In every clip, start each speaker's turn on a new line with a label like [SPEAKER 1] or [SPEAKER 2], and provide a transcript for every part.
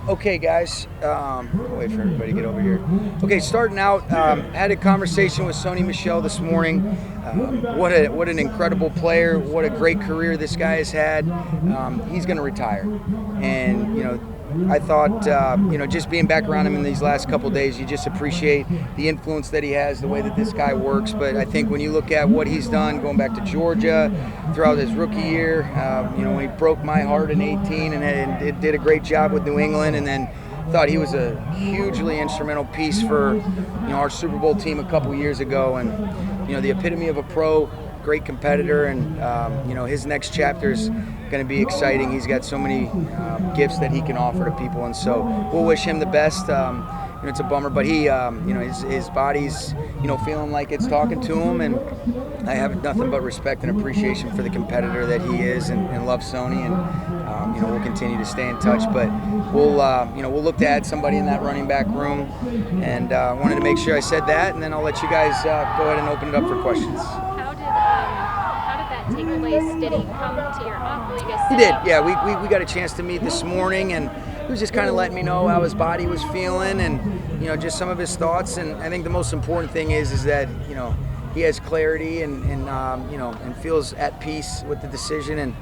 [SPEAKER 1] Okay, guys, wait for everybody to get over here. Okay, starting out, had a conversation with Sony Michel this morning. What an incredible player! What a great career this guy has had. He's going to retire, and I thought just being back around him in these last couple of days, you just appreciate the influence that he has, the way that this guy works. But I think when you look at what he's done, going back to Georgia, throughout his rookie year, when he broke my heart in 18 and did a great job with New England, and then thought he was a hugely instrumental piece for our Super Bowl team a couple years ago, and the epitome of a pro, great competitor, and his next chapter is going to be exciting. He's got so many gifts that he can offer to people, and so we'll wish him the best. It's a bummer, but he, his body's, feeling like it's talking to him, and I have nothing but respect and appreciation for the competitor that he is, and love Sony, and we'll continue to stay in touch. But we'll look to add somebody in that running back room, and wanted to make sure I said that, and then I'll let you guys go ahead and open it up for questions.
[SPEAKER 2] How did that take place? Did he come to your office?
[SPEAKER 1] He did, yeah. We got a chance to meet this morning, and he was just kind of letting me know how his body was feeling, and just some of his thoughts. And I think the most important thing is that he has clarity and feels at peace with the decision. And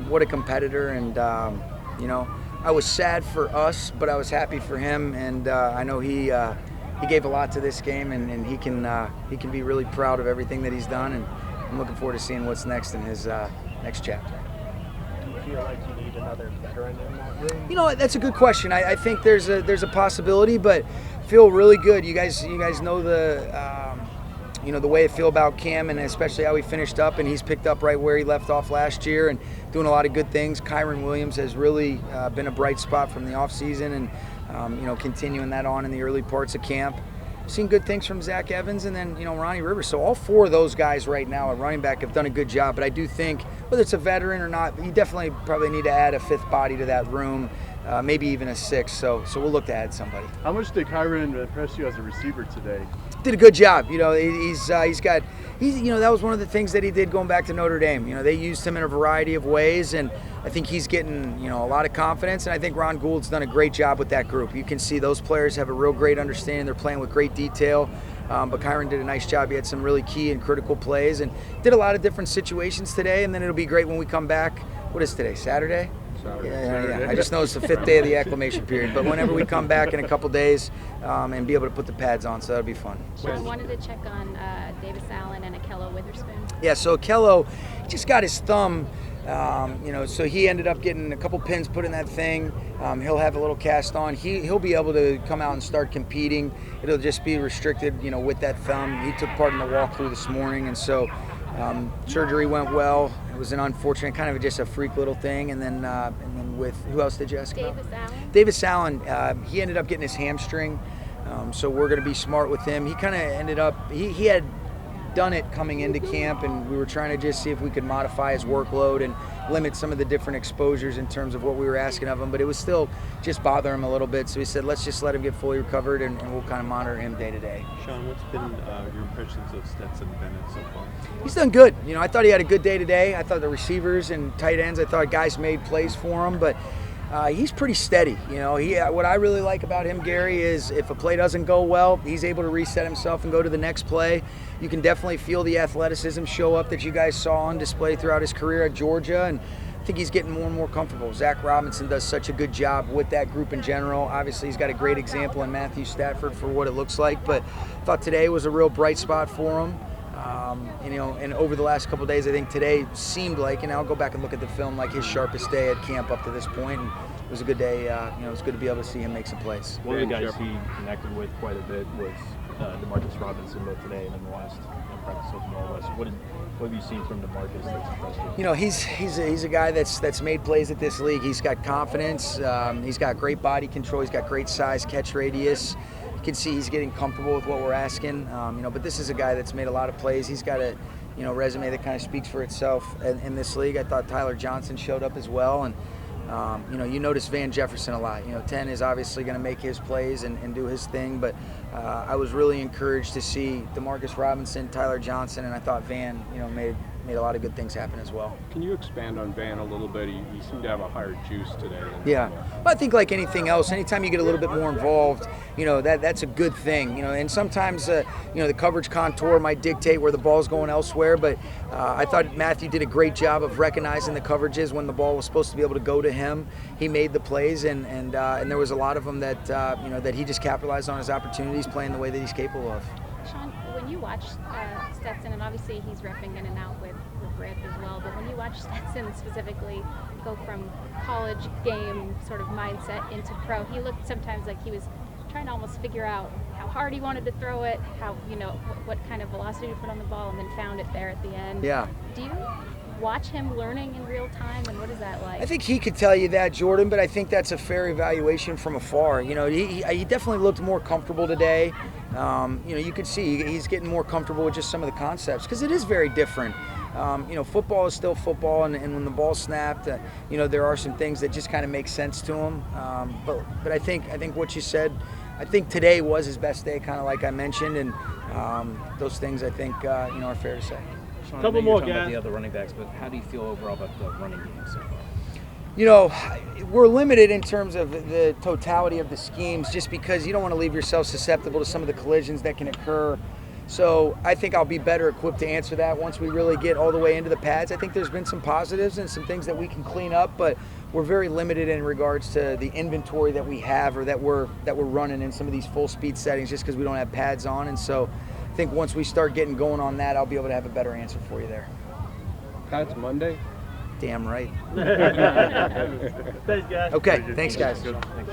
[SPEAKER 1] what a competitor. And I was sad for us, but I was happy for him. And I know he gave a lot to this game, and he can be really proud of everything that he's done. And I'm looking forward to seeing what's next in his next chapter.
[SPEAKER 3] Do you feel like you need another veteran in that room?
[SPEAKER 1] That's a good question. I think there's a possibility, but feel really good. You guys know the way I feel about Cam, and especially how he finished up, and he's picked up right where he left off last year and doing a lot of good things. Kyron Williams has really been a bright spot from the offseason, and continuing that on in the early parts of camp. Seen good things from Zach Evans, and then Ronnie Rivers. So all four of those guys right now at running back have done a good job. But I do think, whether it's a veteran or not, you definitely probably need to add a fifth body to that room, maybe even a sixth. So we'll look to add somebody.
[SPEAKER 4] How much did Kyron impress you as a receiver today?
[SPEAKER 1] Did a good job. He's got that was one of the things that he did going back to Notre Dame. They used him in a variety of ways, and I think he's getting a lot of confidence. And I think Ron Gould's done a great job with that group. You can see those players have a real great understanding. They're playing with great detail. But Kyron did a nice job. He had some really key and critical plays, and did a lot of different situations today. And then it'll be great when we come back. What is today? Saturday? Yeah. I just know it's the fifth day of the acclimation period. But whenever we come back in a couple days, and be able to put the pads on, so that'll be fun.
[SPEAKER 2] I wanted to check on Davis Allen and Akello Witherspoon.
[SPEAKER 1] Yeah, so Akello just got his thumb. So he ended up getting a couple pins put in that thing. He'll have a little cast on. He'll be able to come out and start competing. It'll just be restricted, with that thumb. He took part in the walkthrough this morning, and so surgery went well. It was an unfortunate, kind of just a freak little thing. And then with, who else did you ask about? Davis Allen. He ended up getting his hamstring. So we're going to be smart with him. He kind of ended up, he had done it coming into camp, and we were trying to just see if we could modify his workload and limit some of the different exposures in terms of what we were asking of him, but it was still just bothering him a little bit. So we said, let's just let him get fully recovered, and we'll kind of monitor him day to day.
[SPEAKER 4] Sean, what's been your impressions of Stetson Bennett so far?
[SPEAKER 1] He's done good. I thought he had a good day today. I thought the receivers and tight ends, I thought guys made plays for him, but he's pretty steady. What I really like about him, Gary, is if a play doesn't go well, he's able to reset himself and go to the next play. You can definitely feel the athleticism show up that you guys saw on display throughout his career at Georgia, and I think he's getting more and more comfortable. Zach Robinson does such a good job with that group in general. Obviously, he's got a great example in Matthew Stafford for what it looks like, but I thought today was a real bright spot for him. And over the last couple of days, I think today seemed like, and I'll go back and look at the film, like his sharpest day at camp up to this point. And it was a good day. It was good to be able to see him make some plays.
[SPEAKER 5] One of the guys he connected with quite a bit was DeMarcus Robinson, both today and in the last practice with Norwest. What have you seen from DeMarcus that's impressed you?
[SPEAKER 1] He's a guy that's made plays at this league. He's got confidence. He's got great body control. He's got great size, catch radius. You can see he's getting comfortable with what we're asking. But this is a guy that's made a lot of plays. He's got a resume that kind of speaks for itself in this league. I thought Tyler Johnson showed up as well, and you notice Van Jefferson a lot. 10 is obviously going to make his plays and do his thing, but I was really encouraged to see DeMarcus Robinson, Tyler Johnson, and I thought Van, made made a lot of good things happen as well.
[SPEAKER 6] Can you expand on Van a little bit? He seemed to have a higher juice today.
[SPEAKER 1] Yeah, well, I think like anything else, anytime you get a little bit more involved, that's a good thing. And sometimes the coverage contour might dictate where the ball's going elsewhere, but I thought Matthew did a great job of recognizing the coverages when the ball was supposed to be able to go to him. He made the plays, and there was a lot of them that that he just capitalized on his opportunities, playing the way that he's capable of.
[SPEAKER 2] Sean, when you watch Stetson, and obviously he's repping in and out with Rip as well, but when you watch Stetson specifically go from college game sort of mindset into pro, he looked sometimes like he was trying to almost figure out how hard he wanted to throw it, how what kind of velocity to put on the ball, and then found it there at the end.
[SPEAKER 1] Yeah.
[SPEAKER 2] Do you watch him learning in real time, and what is that like?
[SPEAKER 1] I think he could tell you that, Jordan, but I think that's a fair evaluation from afar. He definitely looked more comfortable today. You could see he's getting more comfortable with just some of the concepts because it is very different. Football is still football, and when the ball snapped, there are some things that just kind of make sense to him. But I think what you said, I think today was his best day, kind of like I mentioned, and those things I think are fair to say.
[SPEAKER 5] Sean, couple more guys. About the other running backs, but how do you feel overall about the running game so far?
[SPEAKER 1] We're limited in terms of the totality of the schemes just because you don't want to leave yourself susceptible to some of the collisions that can occur. So I think I'll be better equipped to answer that once we really get all the way into the pads. I think there's been some positives and some things that we can clean up, but we're very limited in regards to the inventory that we have or that we're running in some of these full speed settings just because we don't have pads on. And so I think once we start getting going on that, I'll be able to have a better answer for you there.
[SPEAKER 6] Pads Monday?
[SPEAKER 1] Damn right.
[SPEAKER 5] Thanks, guys.
[SPEAKER 1] Okay, thanks, guys.
[SPEAKER 5] Thanks.